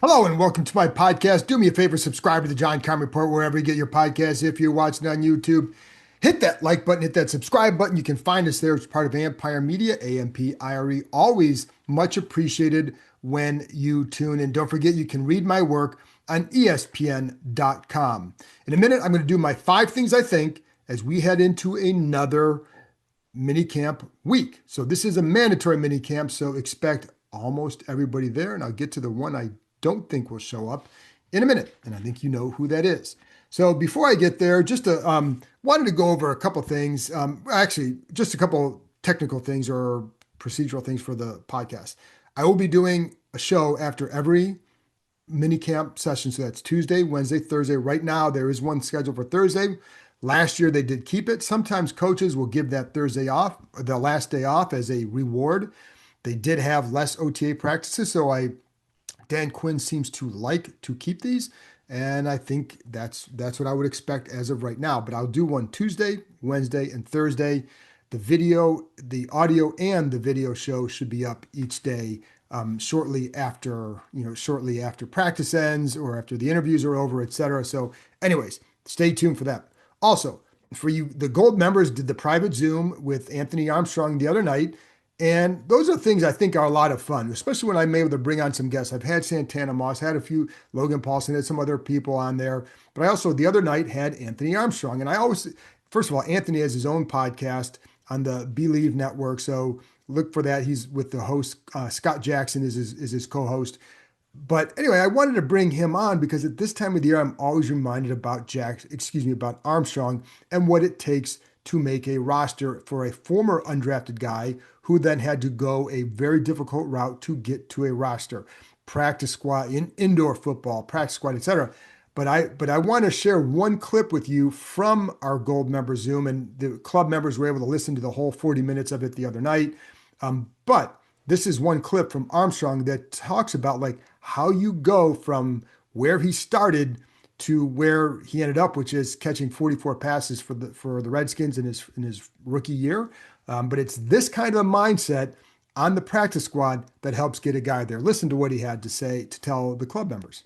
Hello and welcome to my podcast. Do me a favor, subscribe to the John Keim Report wherever you get your podcasts. If you're watching on YouTube, hit that like button, hit that subscribe button. You can find us there. It's part of Ampire Media, AMPIRE. Always much appreciated when you tune in. Don't forget, you can read my work on ESPN.com. In a minute, I'm going to do my 5 things I think as we head into another mini camp week. So this is a mandatory mini camp, so expect almost everybody there. And I'll get to the one I don't think will show up in a minute. And I think you know who that is. So before I get there, just wanted to go over a couple things. Actually, just a couple technical things or procedural things for the podcast. I will be doing a show after every mini camp session. So that's Tuesday, Wednesday, Thursday. Right now, there is one scheduled for Thursday. Last year, they did keep it. Sometimes coaches will give that Thursday off, or the last day off, as a reward. They did have less OTA practices, so Dan Quinn seems to like to keep these, and I think that's what I would expect as of right now. But I'll do one Tuesday, Wednesday, and Thursday. The video, the audio, and the video show should be up each day shortly after practice ends or after the interviews are over, etc. So, anyways, stay tuned for that. Also, for you, the gold members did the private Zoom with Anthony Armstrong the other night. And those are things I think are a lot of fun, especially when I'm able to bring on some guests. I've had Santana Moss, had a few, Logan Paulson, had some other people on there. But I also, the other night, had Anthony Armstrong. And I always, first of all, Anthony has his own podcast on the Believe Network. So look for that. He's with the host, Scott Jackson is his co-host. But anyway, I wanted to bring him on because at this time of the year, I'm always reminded about about Armstrong and what it takes to make a roster for a former undrafted guy who then had to go a very difficult route to get to a roster, practice squad in indoor football, practice squad, etc. But I want to share one clip with you from our gold member Zoom, and the club members were able to listen to the whole 40 minutes of it the other night. But this is one clip from Armstrong that talks about like how you go from where he started to where he ended up, which is catching 44 passes for the Redskins in his rookie year. But it's this kind of mindset on the practice squad that helps get a guy there. Listen to what he had to say to tell the club members.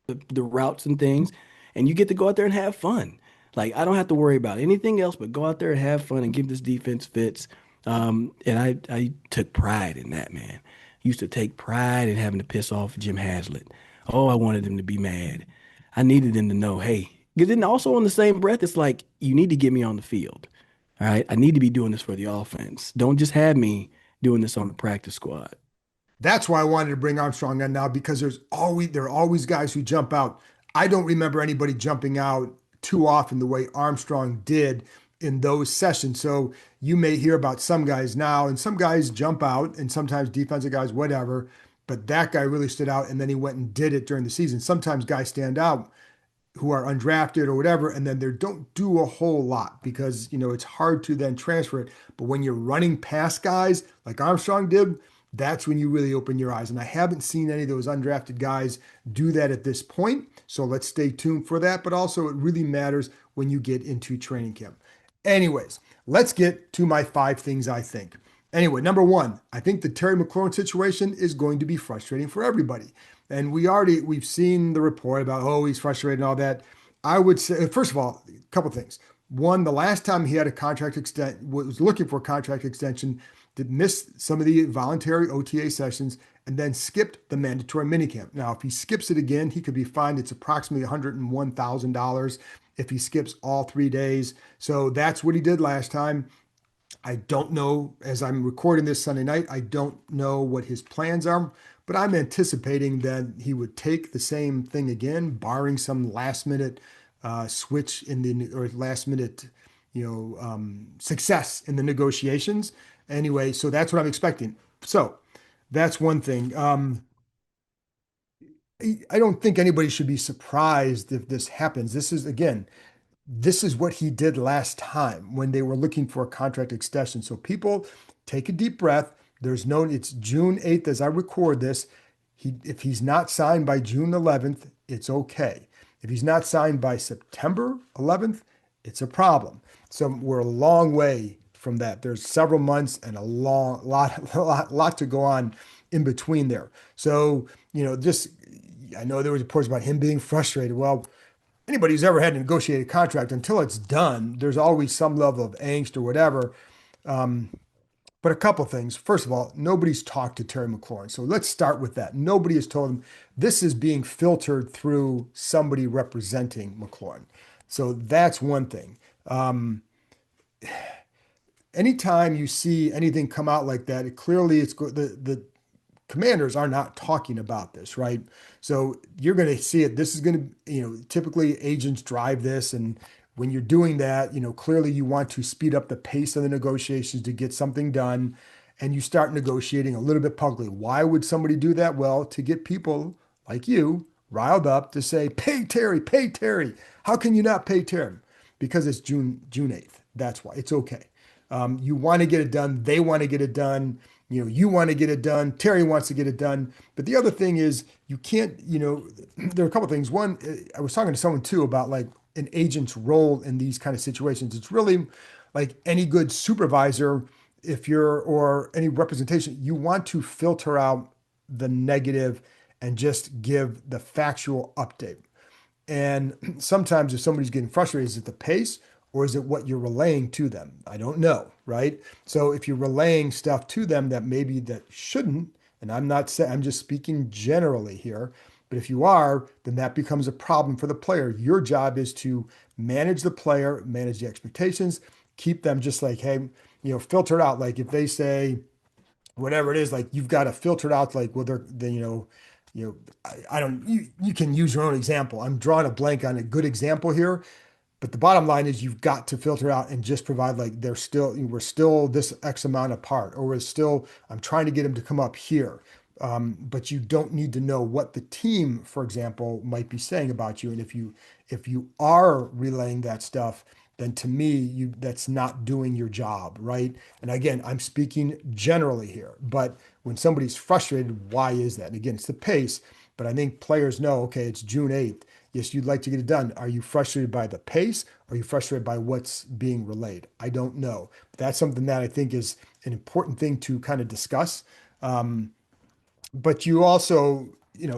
The routes and things, and you get to go out there and have fun. Like I don't have to worry about anything else but go out there and have fun and give this defense fits. And I took pride in that, man. Used to take pride in having to piss off Jim Haslett. Oh, I wanted him to be mad. I needed them to know, hey, because then also on the same breath, it's like you need to get me on the field. All right. I need to be doing this for the offense. Don't just have me doing this on the practice squad. That's why I wanted to bring Armstrong on now because there are always guys who jump out. I don't remember anybody jumping out too often the way Armstrong did in those sessions. So you may hear about some guys now, and some guys jump out, and sometimes defensive guys, whatever. But that guy really stood out, and then he went and did it during the season. Sometimes guys stand out who are undrafted or whatever, and then they don't do a whole lot because it's hard to then transfer it. But when you're running past guys like Armstrong did, that's when you really open your eyes. And I haven't seen any of those undrafted guys do that at this point. So let's stay tuned for that. But also, it really matters when you get into training camp. Anyways, let's get to my 5 things I think. Anyway, number one, I think the Terry McLaurin situation is going to be frustrating for everybody. And we've seen the report about, oh, he's frustrated and all that. I would say, first of all, a couple things. One, the last time he had a contract was looking for a contract extension, that missed some of the voluntary OTA sessions and then skipped the mandatory minicamp. Now, if he skips it again, he could be fined. It's approximately $101,000 if he skips all 3 days. So that's what he did last time. I don't know, as I'm recording this Sunday night, I don't know what his plans are, but I'm anticipating that he would take the same thing again, barring some last minute switch or last minute, success in the negotiations. Anyway, so that's what I'm expecting. So that's one thing. I don't think anybody should be surprised if this happens. This is what he did last time when they were looking for a contract extension. So people take a deep breath. It's June 8th as I record this. If he's not signed by June 11th, it's okay. If he's not signed by September 11th, it's a problem. So we're a long way from that. There's several months and a lot to go on in between there. So, just I know there was reports about him being frustrated. Well, anybody who's ever had to negotiate a contract until it's done, there's always some level of angst or whatever. But a couple things. First of all, nobody's talked to Terry McLaurin. So let's start with that. Nobody has told him this is being filtered through somebody representing McLaurin. So that's one thing. Anytime you see anything come out like that, the commanders are not talking about this, right? So you're going to see it. This is going to, typically agents drive this. And when you're doing that, clearly you want to speed up the pace of the negotiations to get something done. And you start negotiating a little bit publicly. Why would somebody do that? Well, to get people like you riled up to say, pay Terry, pay Terry. How can you not pay Terry? Because it's June 8th. That's why it's okay. You want to get it done. They want to get it done. You want to get it done. Terry wants to get it done. But the other thing is you can't, there are a couple of things. One, I was talking to someone too about like an agent's role in these kind of situations. It's really like any good supervisor, or any representation, you want to filter out the negative and just give the factual update. And sometimes if somebody's getting frustrated, is it the pace or is it what you're relaying to them? I don't know, right? So if you're relaying stuff to them that maybe that shouldn't, and I'm not saying, I'm just speaking generally here, but if you are, then that becomes a problem for the player. Your job is to manage the player, manage the expectations, keep them just like, hey, filter it out. Like if they say whatever it is, like you've got to filter it out. Like, well, I don't, you can use your own example. I'm drawing a blank on a good example here, but the bottom line is you've got to filter out and just provide like we're still this X amount apart, or I'm trying to get them to come up here. But you don't need to know what the team, for example, might be saying about you. And if you are relaying that stuff, then to me, that's not doing your job, right? And again, I'm speaking generally here, but when somebody's frustrated, why is that? And again, it's the pace, but I think players know, okay, it's June 8th. Yes, you'd like to get it done. Are you frustrated by the pace? Or are you frustrated by what's being relayed? I don't know. But that's something that I think is an important thing to kind of discuss. But you also,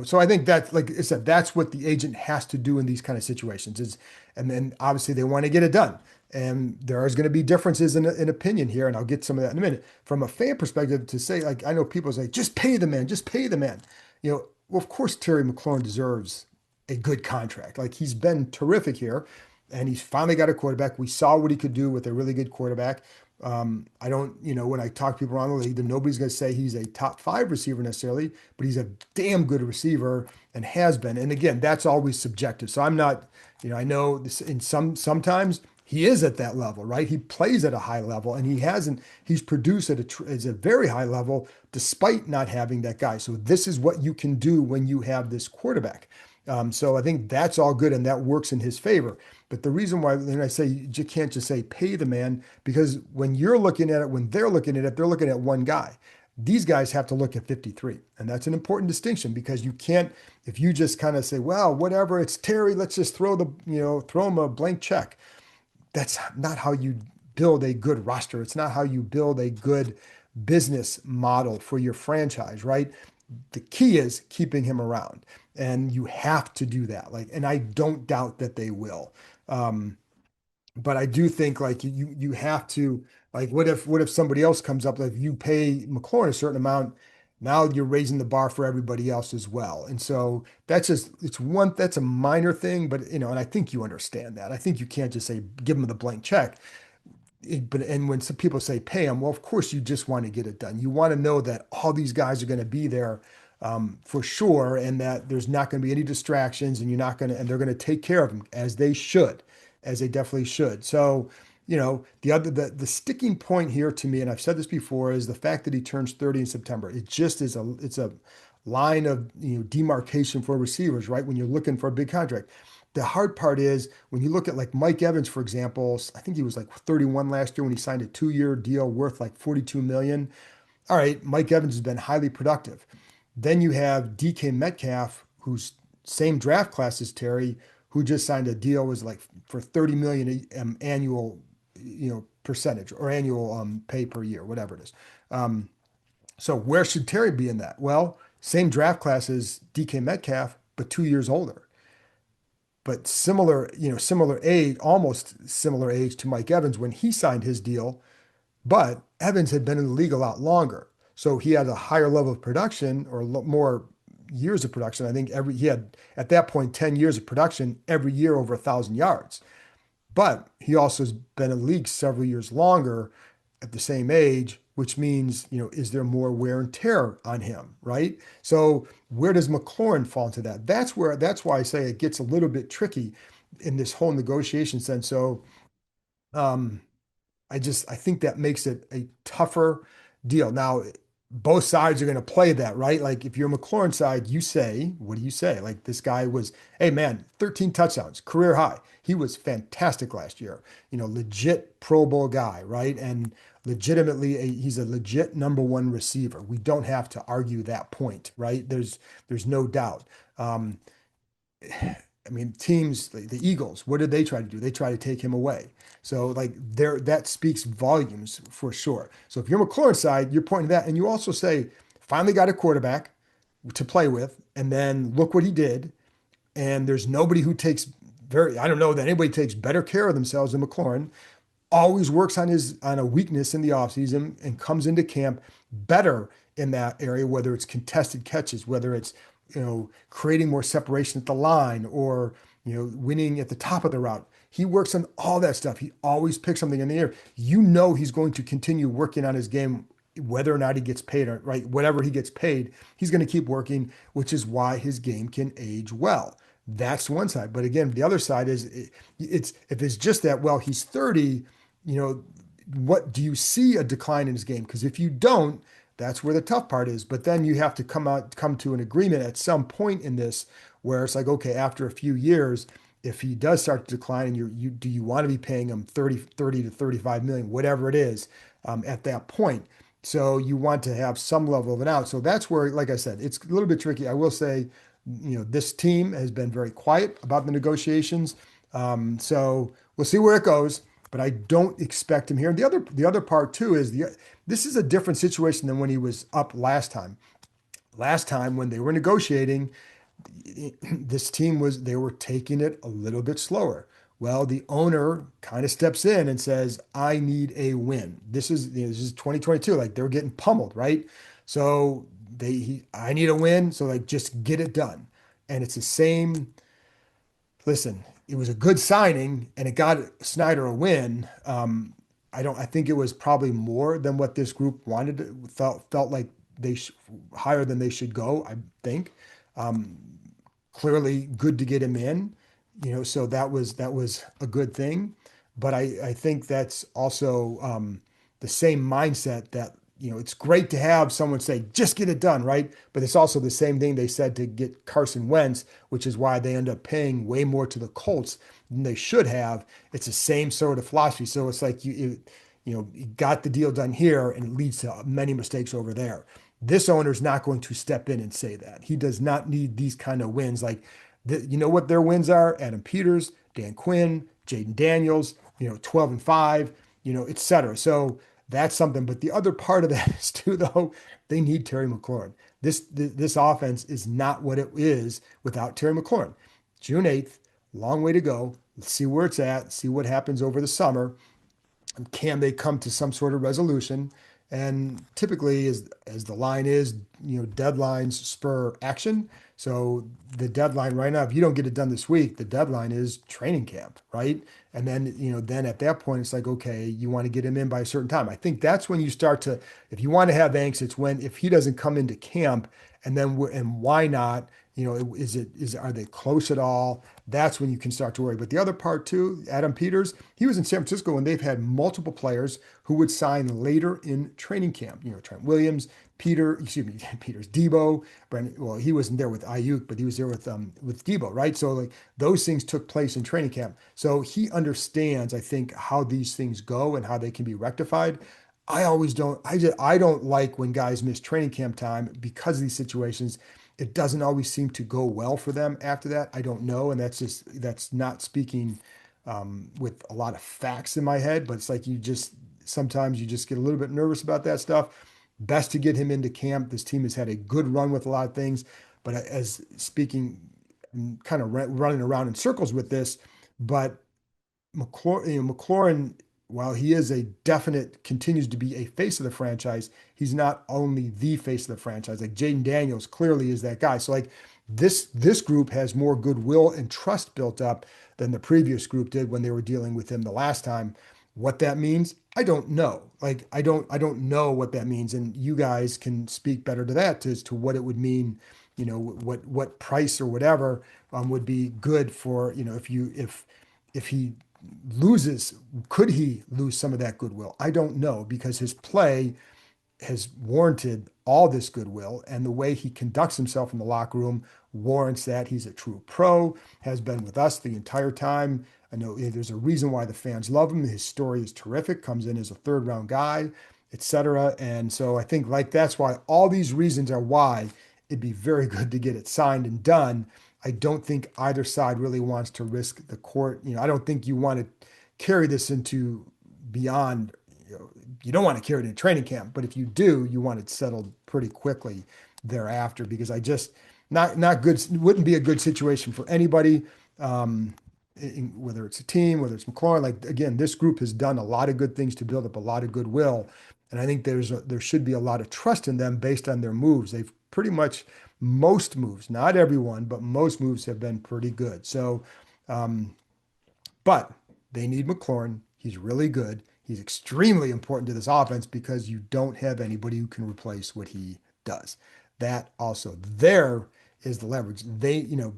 so I think that, like I said, that's what the agent has to do in these kind of situations and then obviously they want to get it done. And there is going to be differences in opinion here, and I'll get some of that in a minute. From a fan perspective, to say, like, I know people say, just pay the man, just pay the man. Well, of course, Terry McLaurin deserves a good contract. Like, he's been terrific here, and he's finally got a quarterback. We saw what he could do with a really good quarterback. I don't, when I talk to people around the league, then nobody's going to say he's a top 5 receiver necessarily, but he's a damn good receiver and has been. And again, that's always subjective. So I'm not, I know this in sometimes he is at that level, right? He plays at a high level and he's produced at a very high level despite not having that guy. So this is what you can do when you have this quarterback. So I think that's all good and that works in his favor. But the reason why, then I say you can't just say pay the man, because when you're looking at it, when they're looking at it, they're looking at one guy. These guys have to look at 53. And that's an important distinction, because you can't, if you just kind of say, well, whatever, it's Terry, let's just throw him a blank check. That's not how you build a good roster. It's not how you build a good business model for your franchise, right? The key is keeping him around, and you have to do that. Like, and I don't doubt that they will. But I do think like you have to, like, what if somebody else comes up, like you pay McLaurin a certain amount, now you're raising the bar for everybody else as well. And so that's a minor thing, but and I think you understand that. I think you can't just say give them the blank check. And when some people say pay them, well, of course you just want to get it done. You want to know that all these guys are going to be there for sure, and that there's not going to be any distractions, and they're going to take care of them as they should, as they definitely should. So, the sticking point here to me, and I've said this before, is the fact that he turns 30 in September. It just it's a line of demarcation for receivers, right? When you're looking for a big contract. The hard part is when you look at like Mike Evans, for example. I think he was like 31 last year when he signed a 2-year deal worth like 42 million. All right, Mike Evans has been highly productive. Then you have DK Metcalf, who's same draft class as Terry, who just signed a deal, was like for 30 million annual, percentage or annual pay per year, whatever it is. So where should Terry be in that? Well, same draft class as DK Metcalf, but 2 years older. But similar, similar age, almost similar age to Mike Evans when he signed his deal. But Evans had been in the league a lot longer. So he had a higher level of production or more years of production. I think he had at that point 10 years of production every year over 1,000 yards. But he also has been in the league several years longer at the same age, which means, is there more wear and tear on him, right? So where does McLaurin fall into that? That's why I say it gets a little bit tricky in this whole negotiation sense. So um, I think that makes it a tougher deal. Now, both sides are going to play that, right? Like if you're McLaurin side, you say, what do you say? Like this guy was, hey man, 13 touchdowns, career high. He was fantastic last year. Legit Pro Bowl guy, right? And legitimately, he's a legit number one receiver. We don't have to argue that point, right? There's no doubt. Um, I mean, teams, the Eagles, what did they try to do? They try to take him away. So like there, that speaks volumes for sure. So if you're McLaurin side, you're pointing to that, and you also say, finally got a quarterback to play with, and then look what he did. And there's nobody who takes I don't know that anybody takes better care of themselves than McLaurin. Always works on a weakness in the offseason and comes into camp better in that area, whether it's contested catches, whether it's creating more separation at the line or winning at the top of the route. He works on all that stuff. He always picks something in the air. He's going to continue working on his game, whether or not he gets paid, or right, whatever he gets paid, he's going to keep working, which is why his game can age well. That's one side. But again, the other side is it's if it's just that, well, he's 30, what do you see a decline in his game? Because if you don't, that's where the tough part is. But then you have to come to an agreement at some point in this where it's like, okay, after a few years, if he does start to decline and do you want to be paying him 30 to 35 million, whatever it is, at that point. So you want to have some level of an out. So that's where, like I said, it's a little bit tricky. I will say, this team has been very quiet about the negotiations. So we'll see where it goes, but I don't expect him here. The other part too is this is a different situation than when he was up last time. Last time when they were negotiating, this team they were taking it a little bit slower. Well, the owner kind of steps in and says, "I need a win." This is 2022. Like they're getting pummeled, right? So I need a win. So like just get it done. And it's the same. Listen, it was a good signing and it got Snyder a win. I think it was probably more than what this group wanted. Felt like higher than they should go. I think. Um, Clearly good to get him in, so that was a good thing. But I think that's also the same mindset that, it's great to have someone say, just get it done, right? But it's also the same thing they said to get Carson Wentz, which is why they end up paying way more to the Colts than they should have. It's the same sort of philosophy. So it's like you got the deal done here and it leads to many mistakes over there. This owner's not going to step in and say that. He does not need these kind of wins. Like, you know what their wins are? Adam Peters, Dan Quinn, Jaden Daniels, 12-5, et cetera. So that's something. But the other part of that is too, though, they need Terry McLaurin. This offense is not what it is without Terry McLaurin. June 8th, long way to go. Let's see where it's at, see what happens over the summer. Can they come to some sort of resolution? And typically, as the line is, deadlines spur action. So the deadline right now, if you don't get it done this week, the deadline is training camp, right? And then, then at that point, it's like, okay, you want to get him in by a certain time. I think that's when you start to, if you want to have angst, it's when if he doesn't come into camp, and then and why not? Are they close at all? That's when you can start to worry. But the other part too, Adam Peters, he was in San Francisco and they've had multiple players who would sign later in training camp. Trent Williams, Peters, Debo, Brandon. Well, he wasn't there with Ayuk, but he was there with Debo, right? So like those things took place in training camp. So he understands, I think, how these things go and how they can be rectified. I always don't. I don't like when guys miss training camp time because of these situations. It doesn't always seem to go well for them after that. I don't know, and that's not speaking with a lot of facts in my head, but it's like sometimes you just get a little bit nervous about that stuff. Best to get him into camp. This team has had a good run with a lot of things, but as speaking kind of running around in circles with this, but McLaurin, while he is a definite, continues to be a face of the franchise, he's not only the face of the franchise. Like Jaden Daniels clearly is that guy. So like this group has more goodwill and trust built up than the previous group did when they were dealing with him the last time. What that means, I don't know. Like I don't know what that means, and you guys can speak better to that as to what it would mean. What price or whatever would be good for if he loses, could he lose some of that goodwill? I don't know because his play has warranted all this goodwill, and the way he conducts himself in the locker room warrants that. He's a true pro, has been with us the entire time. I know there's a reason why the fans love him. His story is terrific, comes in as a third round guy, etc. And so I think like that's why all these reasons are why it'd be very good to get it signed and done. I don't think either side really wants to risk the court. I don't think you want to carry this into beyond, you don't want to carry it in training camp, but if you do, you want it settled pretty quickly thereafter because I just not good, wouldn't be a good situation for anybody. Um, Whether it's a team, whether it's McLaurin, like again, this group has done a lot of good things to build up a lot of goodwill, and I think there should be a lot of trust in them based on their moves. They've pretty much most moves, not everyone, but most moves have been pretty good. So, um, but they need McLaurin. He's really good. He's extremely important to this offense because you don't have anybody who can replace what he does. That also there is the leverage.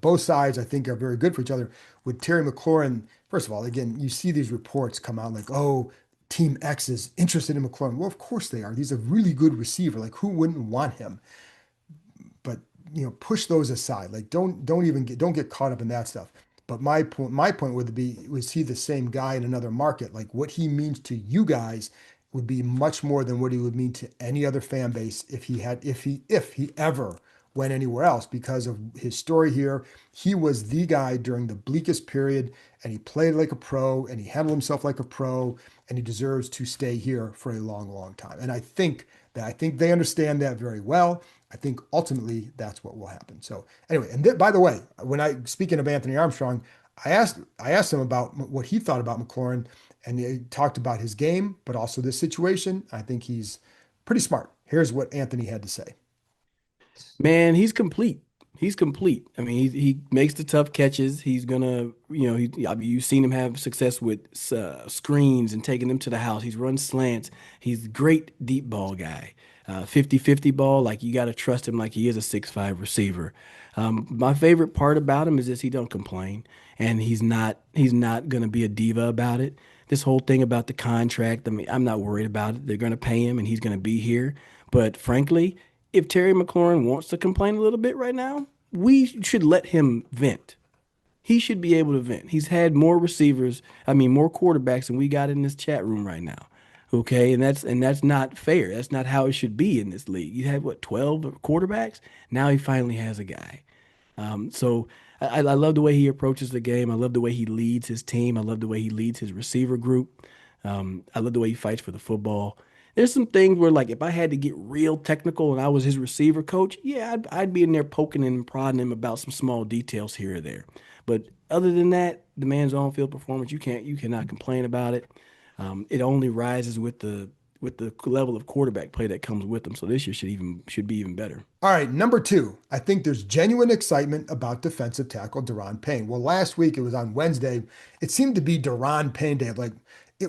Both sides I think are very good for each other. With Terry McLaurin, first of all, again, you see these reports come out like, oh, Team X is interested in McLaurin. Well, of course they are. He's a really good receiver. Like who wouldn't want him? But push those aside. Like don't get caught up in that stuff. But my point would be, was he the same guy in another market? Like what he means to you guys would be much more than what he would mean to any other fan base if he ever went anywhere else because of his story here. He was the guy during the bleakest period, and he played like a pro, and he handled himself like a pro, and he deserves to stay here for a long, long time. And I think they understand that very well. I think ultimately that's what will happen. So anyway, and by the way, speaking of Anthony Armstrong, I asked him about what he thought about McLaurin, and he talked about his game, but also this situation. I think he's pretty smart. Here's what Anthony had to say. Man, he's complete. He's complete. I mean, he makes the tough catches. He's gonna, I mean, you've seen him have success with screens and taking them to the house. He's run slants. He's a great deep ball guy. 50-50 ball, like you got to trust him like he is a 6'5" receiver. My favorite part about him is this: he don't complain, and he's not gonna be a diva about it. This whole thing about the contract, I mean, I'm not worried about it. They're gonna pay him, and he's gonna be here. But frankly, if Terry McLaurin wants to complain a little bit right now, we should let him vent. He should be able to vent. He's had more receivers, I mean, more quarterbacks than we got in this chat room right now. Okay, and that's not fair. That's not how it should be in this league. You had what, 12 quarterbacks? Now he finally has a guy. So I love the way he approaches the game. I love the way he leads his team. I love the way he leads his receiver group. I love the way he fights for the football. There's some things where, like, if I had to get real technical and I was his receiver coach, yeah, I'd be in there poking and prodding him about some small details here or there. But other than that, the man's on-field performance, you cannot complain about it. It only rises with the level of quarterback play that comes with them. So this year should be even better. All right, number two, I think there's genuine excitement about defensive tackle Daron Payne. Well, last week it was on Wednesday. It seemed to be Daron Payne Day. Like he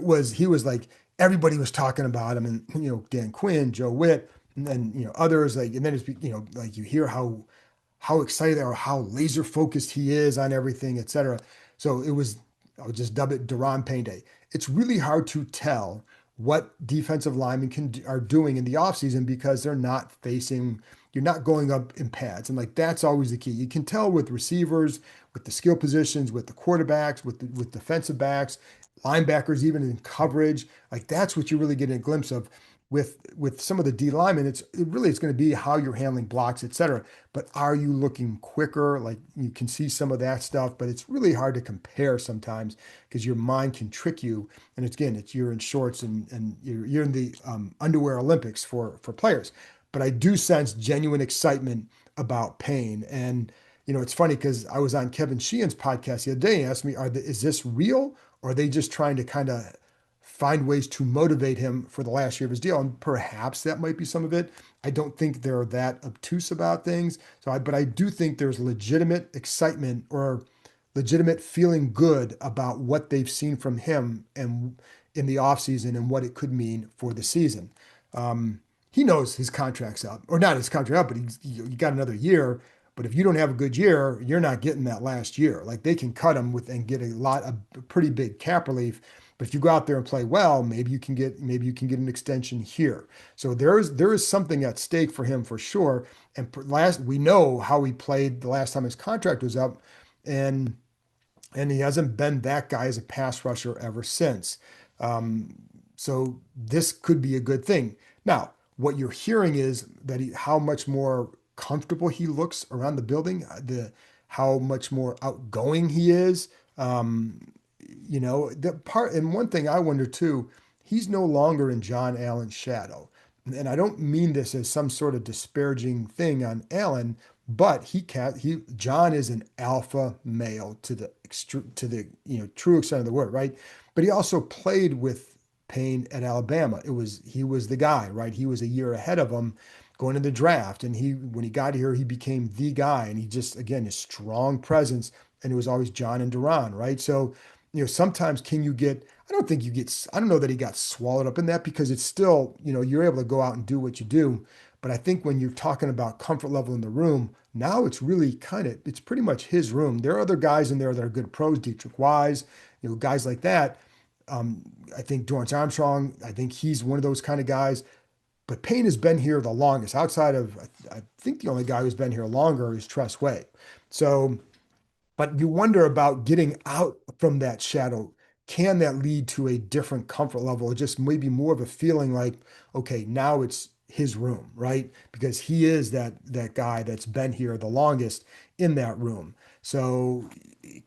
was like everybody was talking about him, and Dan Quinn, Joe Witt, and then others like, and then it's like you hear how excited or how laser focused he is on everything, etc. So I'll just dub it Daron Payne Day. It's really hard to tell what defensive linemen are doing in the offseason because you're not going up in pads. And like that's always the key. You can tell with receivers, with the skill positions, with the quarterbacks, with defensive backs, linebackers, even in coverage. Like that's what you really get a glimpse of. With some of the D linemen, it's going to be how you're handling blocks, etc. But are you looking quicker? Like you can see some of that stuff, but it's really hard to compare sometimes because your mind can trick you. And you're in shorts and you're in the underwear Olympics for players. But I do sense genuine excitement about Payne. And it's funny because I was on Kevin Sheehan's podcast the other day and he asked me, is this real or are they just trying to kind of find ways to motivate him for the last year of his deal? And perhaps that might be some of it. I don't think they're that obtuse about things. But I do think there's legitimate excitement or legitimate feeling good about what they've seen from him and in the offseason and what it could mean for the season. He knows his contract's up, or not his contract up, but you got another year. But if you don't have a good year, you're not getting that last year. Like they can cut him with and get a pretty big cap relief. But if you go out there and play well, maybe you can get an extension here. So there is something at stake for him for sure. And we know how he played the last time his contract was up, and he hasn't been that guy as a pass rusher ever since. Um, so this could be a good thing. Now, what you're hearing is that how much more comfortable he looks around the building, the how much more outgoing he is. The part and one thing I wonder too, he's no longer in John Allen's shadow. And I don't mean this as some sort of disparaging thing on Allen, but John is an alpha male to the true extent of the word, right? But he also played with Payne at Alabama. He was the guy, right? He was a year ahead of him going to the draft, and when he got here, he became the guy, and he just again his strong presence, and it was always John and Daron, right? So sometimes can you get? I don't think you get. I don't know that he got swallowed up in that because it's still you're able to go out and do what you do. But I think when you're talking about comfort level in the room, now it's really it's pretty much his room. There are other guys in there that are good pros, Dietrich Wise, guys like that. I think Dorrance Armstrong, I think he's one of those kind of guys. But Payne has been here the longest. Outside of, I think the only guy who's been here longer is Tress Way. So, but you wonder about getting out from that shadow. Can that lead to a different comfort level? Or just maybe more of a feeling like, okay, now it's his room, right? Because he is that guy that's been here the longest in that room. So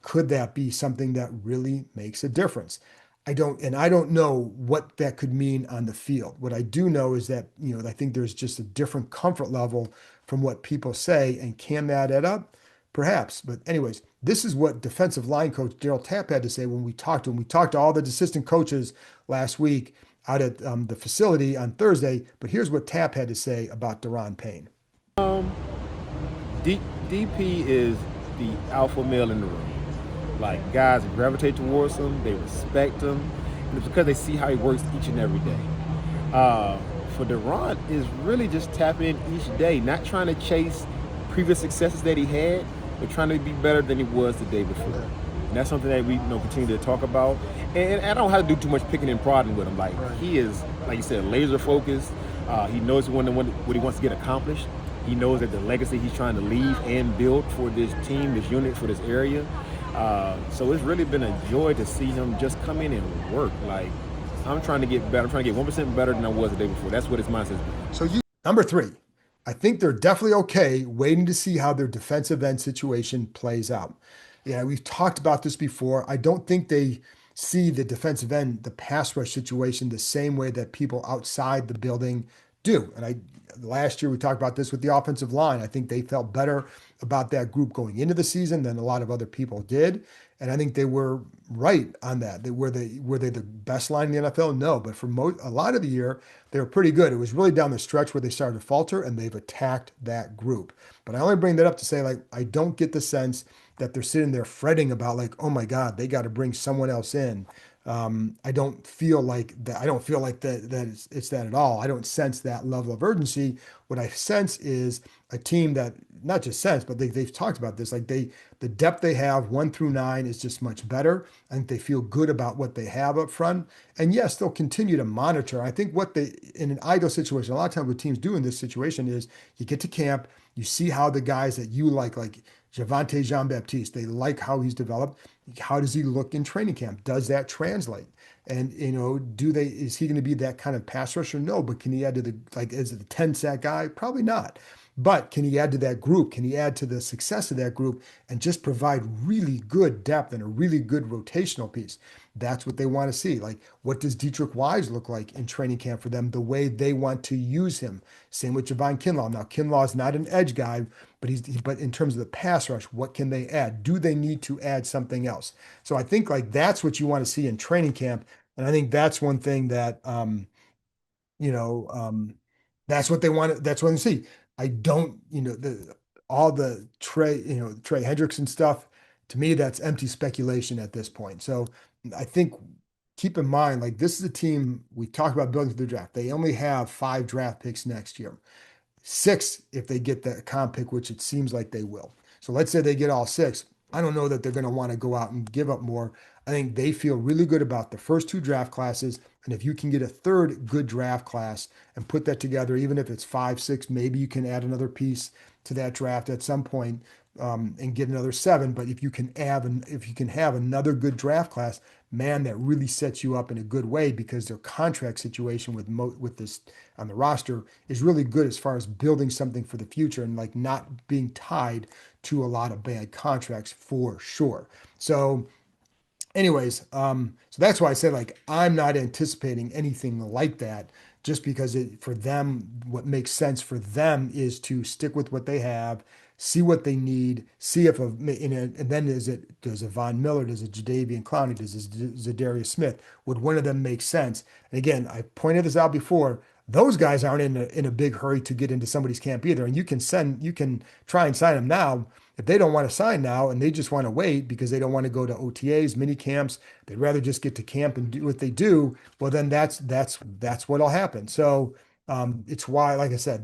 could that be something that really makes a difference? I don't know what that could mean on the field. What I do know is that, I think there's just a different comfort level from what people say. And can that add up? Perhaps. But anyways, this is what defensive line coach Daryl Tapp had to say when we talked to him. We talked to all the assistant coaches last week out at the facility on Thursday. But here's what Tapp had to say about Daron Payne. DP is the alpha male in the room. Like guys gravitate towards him, they respect him, and it's because they see how he works each and every day. For Daron, is really just tap in each day, not trying to chase previous successes that he had, but trying to be better than he was the day before. And that's something that we continue to talk about. And I don't have to do too much picking and prodding with him. Like he is, like you said, laser focused. He knows what he wants to get accomplished. He knows that the legacy he's trying to leave and build for this team, this unit, for this area. So it's really been a joy to see him just come in and work. Like, I'm trying to get better. I'm trying to get 1% better than I was the day before. That's what his mindset's been. Number 3, I think they're definitely okay waiting to see how their defensive end situation plays out. Yeah, we've talked about this before. I don't think they see the defensive end, the pass rush situation, the same way that people outside the building do. And last year we talked about this with the offensive line. I think they felt better about that group going into the season than a lot of other people did. And I think they were right on that. Were they the best line in the NFL? No, but for a lot of the year, they were pretty good. It was really down the stretch where they started to falter, and they've attacked that group. But I only bring that up to say, like, I don't get the sense that they're sitting there fretting about, like, oh my God, they got to bring someone else in. I don't feel like that. I don't feel like that it's that at all. I don't sense that level of urgency. What I sense is a team that not just sense, but they've talked about this. Like the depth they have 1 through 9 is just much better. I think they feel good about what they have up front. And yes, they'll continue to monitor. I think in an ideal situation, a lot of times what teams do in this situation is you get to camp, you see how the guys that you like Javante Jean-Baptiste, they like how he's developed. How does he look in training camp? Does that translate? And is he going to be that kind of pass rusher? No, but can he add to the like is it the 10 sack guy? Probably not. But can he add to that group? Can he add to the success of that group and just provide really good depth and a really good rotational piece? That's what they want to see. Like, what does Dietrich Wise look like in training camp for them, the way they want to use him? Same with Javon Kinlaw. Now, Kinlaw is not an edge guy, but in terms of the pass rush, what can they add? Do they need to add something else? So I think like that's what you want to see in training camp. And I think that's one thing that you know, that's what they want. That's what they see. I don't, all the Trey Hendrickson stuff. To me, that's empty speculation at this point. So I think keep in mind, like this is a team we talk about building through the draft. They only have 5 draft picks next year. 6 if they get the comp pick, which it seems like they will. So let's say they get all 6. I don't know that they're going to want to go out and give up more. I think they feel really good about the first 2 draft classes. And if you can get a third good draft class and put that together, even if it's 5, 6, maybe you can add another piece to that draft at some point, and get another 7. But if you can have another good draft class, man, that really sets you up in a good way because their contract situation with this on the roster is really good as far as building something for the future and like not being tied to a lot of bad contracts for sure. So anyways, so that's why I said like I'm not anticipating anything like that, just because for them, what makes sense for them is to stick with what they have, see what they need, see if and then does a Von Miller, does a Jadeveon Clowney, does a Zadarius Smith, would one of them make sense? And again, I pointed this out before. Those guys aren't in a big hurry to get into somebody's camp either, and you can try and sign them now. If they don't want to sign now and they just want to wait because they don't want to go to OTAs, mini camps, they'd rather just get to camp and do what they do. Well, then that's what'll happen. So it's why, like I said,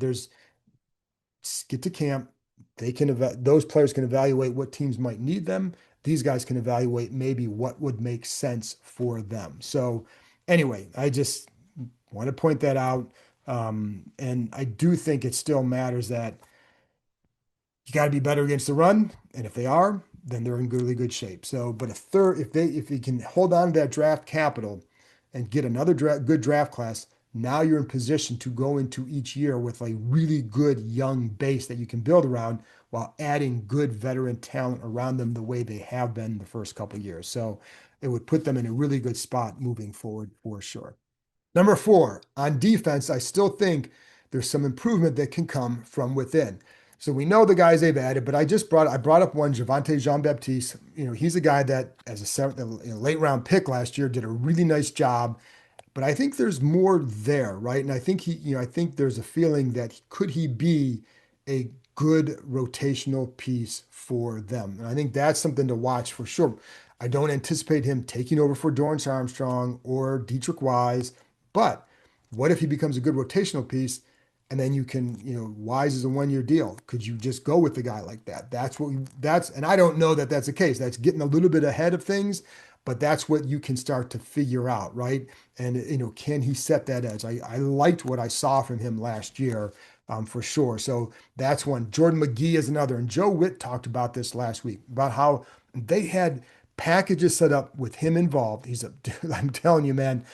get to camp. Those players can evaluate what teams might need them. These guys can evaluate maybe what would make sense for them. So anyway, I just want to point that out. And I do think it still matters that you got to be better against the run, and if they are, then they're in really good shape. So, but if they can hold on to that draft capital and get another good draft class, now you're in position to go into each year with a really good young base that you can build around while adding good veteran talent around them the way they have been the first couple of years. So it would put them in a really good spot moving forward for sure. Number 4, on defense, I still think there's some improvement that can come from within. So we know the guys they've added, but I brought up one, Javonte Jean-Baptiste. He's a guy that as late round pick last year did a really nice job, but I think there's more there, right? And I think I think there's a feeling that could he be a good rotational piece for them? And I think that's something to watch for sure. I don't anticipate him taking over for Dorrance Armstrong or Dietrich Wise, but what if he becomes a good rotational piece? And then Wise is a 1-year deal. Could you just go with the guy like that? And I don't know that that's the case. That's getting a little bit ahead of things, but that's what you can start to figure out, right? And, can he set that edge? I liked what I saw from him last year, for sure. So that's one. Jordan McGee is another. And Joe Witt talked about this last week, about how they had packages set up with him involved. I'm telling you, man,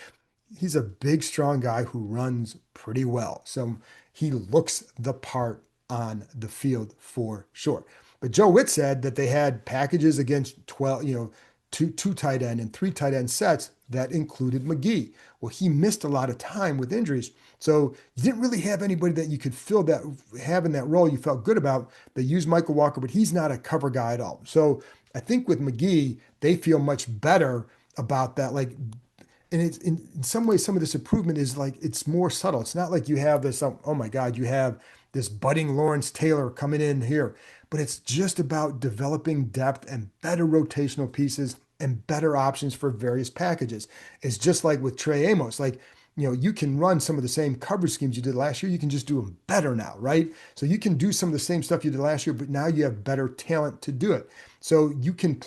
he's a big, strong guy who runs pretty well. So he looks the part on the field for sure. But Joe Witt said that they had packages against 12, two tight end and 3 tight end sets that included McGee. Well, he missed a lot of time with injuries. So you didn't really have anybody that you could have in that role you felt good about. They used Michael Walker, but he's not a cover guy at all. So I think with McGee, they feel much better about that. Like, and it's in some ways, some of this improvement is like it's more subtle. It's not like you have this, oh my God, you have this budding Lawrence Taylor coming in here, but it's just about developing depth and better rotational pieces and better options for various packages. It's just like with Trey Amos, like, you can run some of the same coverage schemes you did last year. You can just do them better now, right? So you can do some of the same stuff you did last year, but now you have better talent to do it. So you can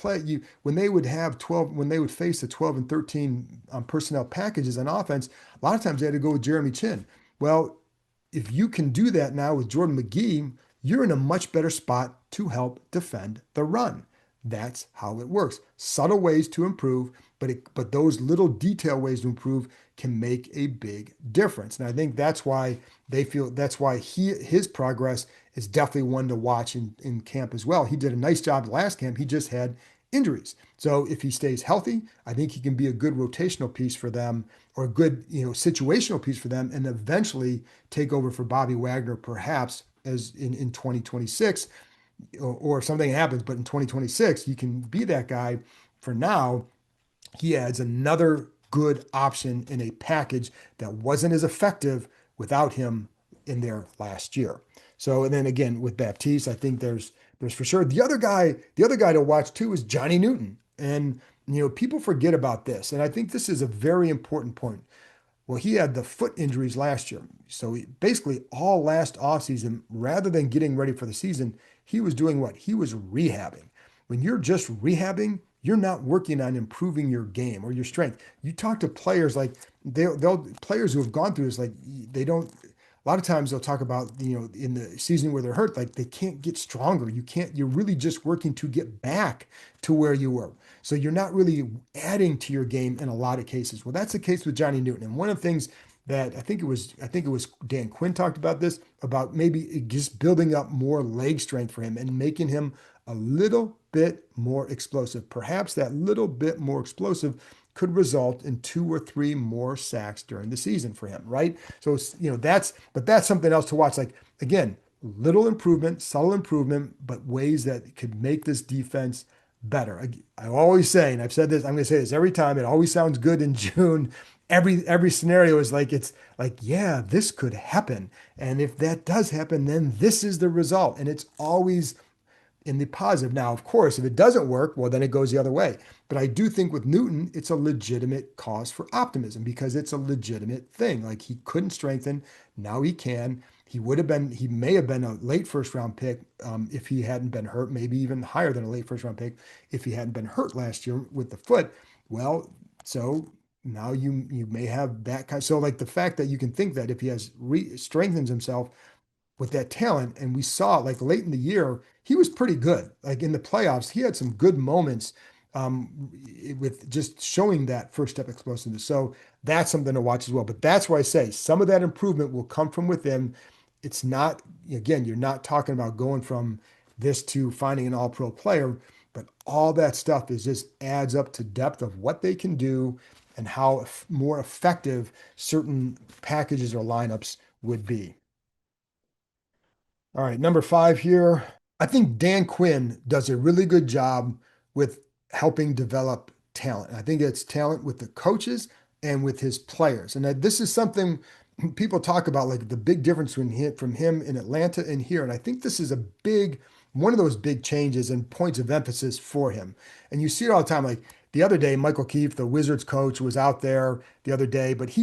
when they would face the 12 and 13 personnel packages on offense, a lot of times they had to go with Jeremy Chin. Well, if you can do that now with Jordan McGee, you're in a much better spot to help defend the run. That's how it works. Subtle ways to improve, but those little detail ways to improve can make a big difference. And I think that's why that's why his progress is definitely one to watch in camp as well. He did a nice job last camp. He just had injuries. So if he stays healthy, I think he can be a good rotational piece for them, or a good, situational piece for them, and eventually take over for Bobby Wagner, perhaps as in 2026, or if something happens, but in 2026, you can be that guy. For now, he adds another good option in a package that wasn't as effective without him in there last year. So, and then again with Baptiste, I think there's for sure the other guy to watch too is Johnny Newton. And people forget about this, and I think this is a very important point. Well, he had the foot injuries last year. So basically all last offseason, rather than getting ready for the season, he was doing what? He was rehabbing. When you're just rehabbing, you're not working on improving your game or your strength. You talk to players like they'll players who have gone through this, like they don't, a lot of times they'll talk about, in the season where they're hurt, like they can't get stronger. You're really just working to get back to where you were. So you're not really adding to your game in a lot of cases. Well, that's the case with Johnny Newton. And one of the things that I think it was Dan Quinn talked about this, about maybe just building up more leg strength for him and making him a little bit more explosive. Perhaps that little bit more explosive could result in 2 or 3 more sacks during the season for him, right? So that's something else to watch. Like again, little improvement, subtle improvement, but ways that could make this defense better. I always say, and I've said this, I'm going to say this every time. It always sounds good in June. Every scenario is like, it's like, yeah, this could happen, and if that does happen, then this is the result, and it's always in the positive. Now, of course, if it doesn't work, well, then it goes the other way. But I do think with Newton, it's a legitimate cause for optimism because it's a legitimate thing. Like he couldn't strengthen, now he can. He may have been a late first round pick if he hadn't been hurt, maybe even higher than a late first round pick if he hadn't been hurt last year with the foot. Well, so now you may have that kind. So like the fact that you can think that if he has strengthens himself with that talent. And we saw like late in the year, he was pretty good. Like in the playoffs, he had some good moments with just showing that first step explosiveness. So that's something to watch as well. But that's why I say some of that improvement will come from within. It's not, again, you're not talking about going from this to finding an all-pro player, but all that stuff is just adds up to depth of what they can do and how more effective certain packages or lineups would be. All right, number 5 here. I think Dan Quinn does a really good job with helping develop talent. I think it's talent with the coaches and with his players. And this is something people talk about, like the big difference from him in Atlanta and here. And I think this is one of those big changes and points of emphasis for him. And you see it all the time. Like the other day, Michael Keefe, the Wizards coach, was out there the other day, but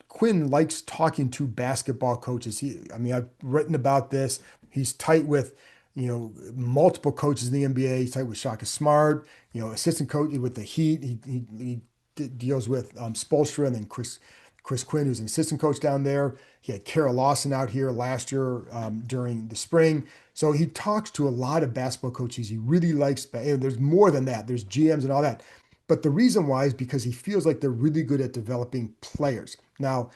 Quinn likes talking to basketball coaches. I've written about this. He's tight with, multiple coaches in the NBA. He's tight with Shaka Smart, assistant coach with the Heat. He deals with Spoelstra, and then Chris Quinn, who's an assistant coach down there. He had Kara Lawson out here last year during the spring. So he talks to a lot of basketball coaches. He really likes, and there's more than that. There's GMs and all that. But the reason why is because he feels like they're really good at developing players. Now,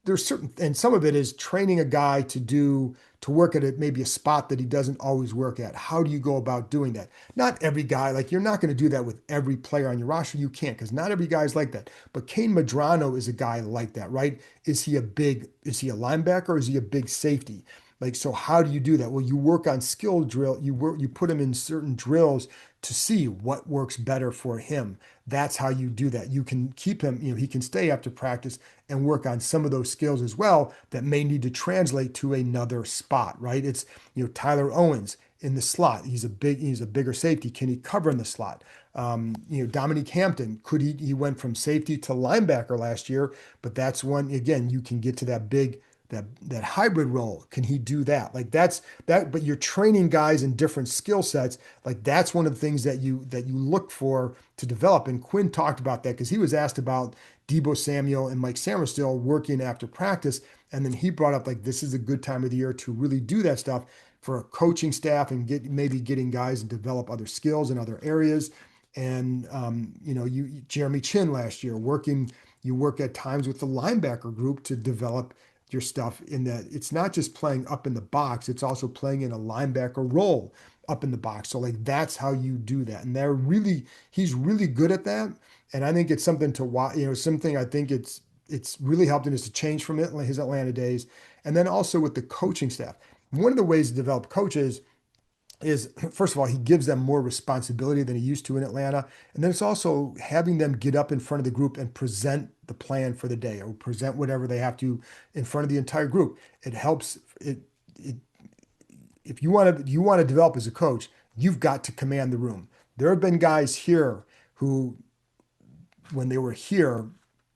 there's certain, and some of it is training a guy to work at maybe a spot that he doesn't always work at. How do you go about doing that? Not every guy, like you're not going to do that with every player on your roster. You can't, because not every guy is like that. But Keim Medrano is a guy like that, right? Is he a linebacker or is he a big safety? Like, so how do you do that? Well, you work on skill drill. You put him in certain drills to see what works better for him. That's how you do that. You can keep him, he can stay after practice and work on some of those skills as well that may need to translate to another spot, right? It's, Tyler Owens in the slot. He's a bigger safety. Can he cover in the slot? Dominique Hampton, he went from safety to linebacker last year, but that's one, again, you can get to that big, that hybrid role. Can he do that? Like that's that, but you're training guys in different skill sets. Like that's one of the things that you look for to develop. And Quinn talked about that because he was asked about Deebo Samuel and Mike Samuel working after practice. And then he brought up like, this is a good time of the year to really do that stuff for a coaching staff and maybe getting guys to develop other skills in other areas. And Jeremy Chin last year you work at times with the linebacker group to develop your stuff in that it's not just playing up in the box, it's also playing in a linebacker role up in the box. So like that's how you do that. And he's really good at that. And I think it's something to watch, something I think it's really helped him is to change from his Atlanta days. And then also with the coaching staff. One of the ways to develop coaches is, first of all, he gives them more responsibility than he used to in Atlanta. And then it's also having them get up in front of the group and present the plan for the day or present whatever they have to in front of the entire group. It helps if you want to develop as a coach, you've got to command the room. There have been guys here who, when they were here,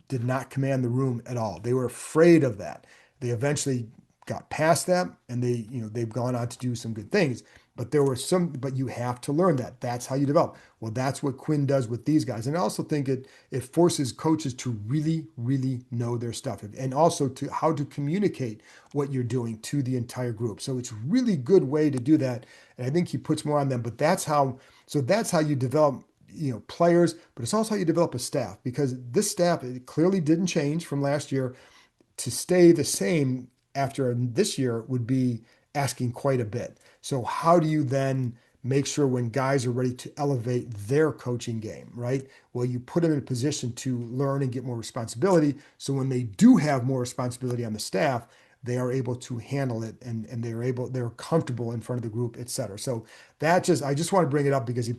did not command the room at all. They were afraid of that. They eventually got past that, and they've gone on to do some good things. But but you have to learn that. That's how you develop. Well, that's what Quinn does with these guys. And I also think it forces coaches to really, really know their stuff and also to how to communicate what you're doing to the entire group. So it's a really good way to do that. And I think he puts more on them, but that's how you develop, players, but it's also how you develop a staff, because this staff, it clearly didn't change from last year. To stay the same after this year would be asking quite a bit. So how do you then make sure when guys are ready to elevate their coaching game, right? Well, you put them in a position to learn and get more responsibility. So when they do have more responsibility on the staff, they are able to handle it and they're comfortable in front of the group, et cetera. So I just want to bring it up because he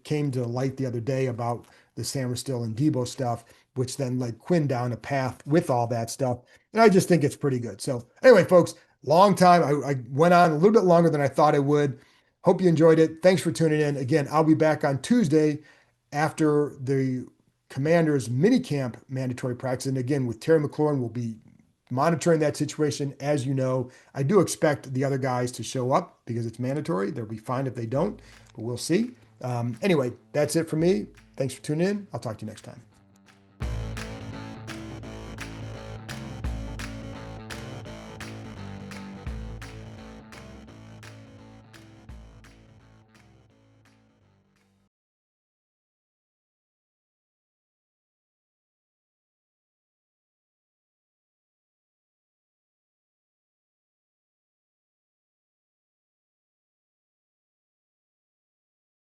came to light the other day about the Sam Still and Debo stuff, which then led Quinn down a path with all that stuff. And I just think it's pretty good. So anyway, folks, long time. I went on a little bit longer than I thought I would. Hope you enjoyed it. Thanks for tuning in. Again, I'll be back on Tuesday after the Commanders minicamp mandatory practice. And again, with Terry McLaurin, we'll be monitoring that situation. As you know, I do expect the other guys to show up because it's mandatory. They'll be fine if they don't, but we'll see. Anyway, that's it for me. Thanks for tuning in. I'll talk to you next time.